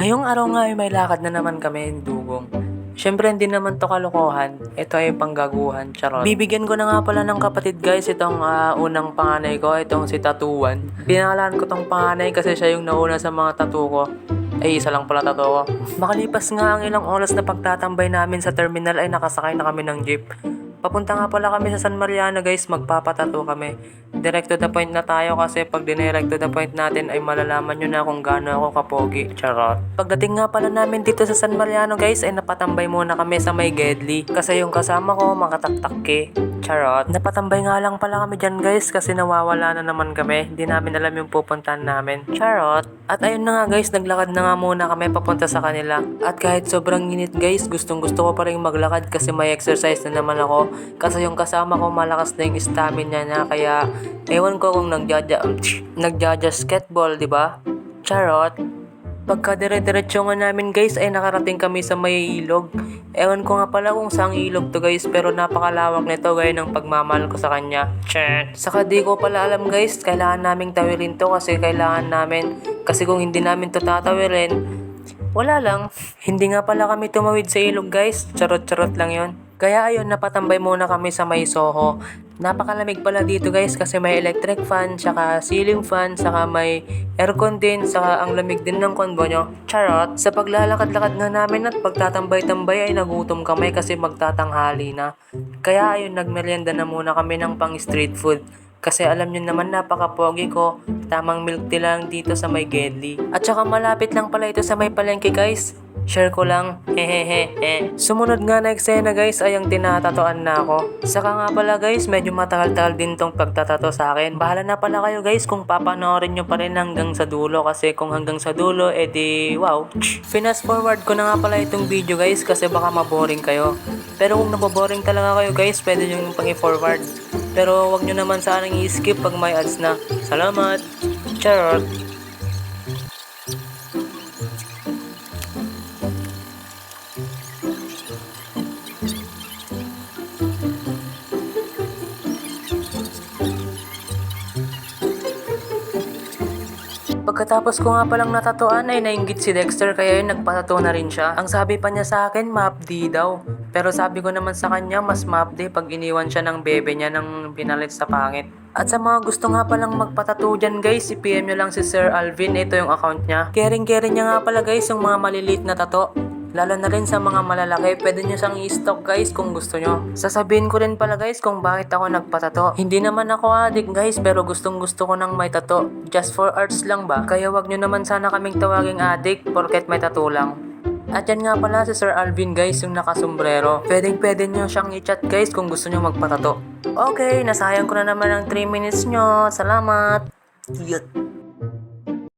Ngayong araw nga ay may lakad na naman kami, dugong. Siyempre hindi naman to kalokohan, ito ay panggaguhan, charot. Bibigyan ko na nga pala ng kapatid guys itong unang panganay ko, itong si Tatuan. Pinangalan ko tong panganay kasi siya yung nauna sa mga tattoo ko. Ay, isa lang pala tattoo ko. Makalipas nga ang ilang oras na pagtatambay namin sa terminal ay nakasakay na kami ng jeep. Papunta nga pala kami sa San Mariano guys, magpapatato kami. Direct to the point na tayo kasi pag dinirect to the point natin ay malalaman nyo na kung gaano ako kapogi. Charot. Pagdating nga pala namin dito sa San Mariano guys ay napatambay muna kami sa may Gedli. Kasi yung kasama ko makataktak. Charot. Napatambay nga lang pala kami dyan guys kasi nawawala na naman kami. Hindi namin alam yung pupuntahan namin. Charot. At ayun na nga guys, naglakad na nga muna kami papunta sa kanila. At kahit sobrang init guys, gustong gusto ko pa rin maglakad kasi may exercise na naman ako. Kasi yung kasama ko malakas na yung stamina niya kaya ewan ko kung nagja-basketball, di ba? Charot. Pagka dire-diretso nga namin guys ay nakarating kami sa may ilog. Ewan ko nga pala kung saang ilog to guys pero napakalawak nito gaya ng pagmamahal ko sa kanya. Chet. Saka di ko pala alam guys, kailangan naming tawirin to kasi kailangan namin. Kasi kung hindi namin to tatawirin, wala lang. Hindi nga pala kami tumawid sa ilog guys. Charot-charot lang yon. Kaya ayun, napatambay muna kami sa may Soho. Napakalamig pala dito guys kasi may electric fan, saka ceiling fan, saka may aircon din, saka ang lamig din ng konbo nyo. Charot! Sa paglalakad-lakad nga namin at pagtatambay-tambay ay nagutom kami kasi magtatanghali na. Kaya ayun, nagmerienda na muna kami ng pang street food. Kasi alam nyo naman napaka-pogi ko, tamang milk tea lang dito sa may Gedli. At saka malapit lang pala ito sa may palengke guys. Share ko lang, hehehe. Sumunod nga na eksena guys ay ang tinatatoan na ako. Saka nga pala guys, medyo matagal-tagal din tong pagtatato sa akin. Bahala na pala kayo guys kung papanoorin nyo pa rin hanggang sa dulo. Kasi kung hanggang sa dulo, edi wow. Fast forward ko na nga pala itong video guys kasi baka maboring kayo. Pero kung naboboring talaga kayo guys, pwede nyo pang i-forward. Pero wag nyo naman sanang i-skip pag may ads na. Salamat! Charot! Pagkatapos ko nga palang natatuan ay nainggit si Dexter kaya yun nagpatato na rin siya. Ang sabi pa niya sa akin, ma-updi daw. Pero sabi ko naman sa kanya, mas ma-updi pag iniwan siya ng bebe niya nang pinalit sa pangit. At sa mga gusto nga palang magpatato dyan guys, i-PM nyo lang si Sir Alvin, ito yung account niya. Caring niya nga pala guys yung mga maliliit na tato. Lalo na rin sa mga malalaki, pwede nyo siyang i-stock guys kung gusto nyo. Sasabihin ko rin pala guys kung bakit ako nagpatato. Hindi naman ako addict guys pero gustong gusto ko nang may tato. Just for arts lang ba? Kaya wag nyo naman sana kaming tawaging addict porket may tato lang. At yan nga pala si Sir Alvin guys yung nakasombrero. Pwede nyo siyang i-chat guys kung gusto nyo magpatato. Okay, nasayang ko na naman ang 3 minutes nyo. Salamat! Yut!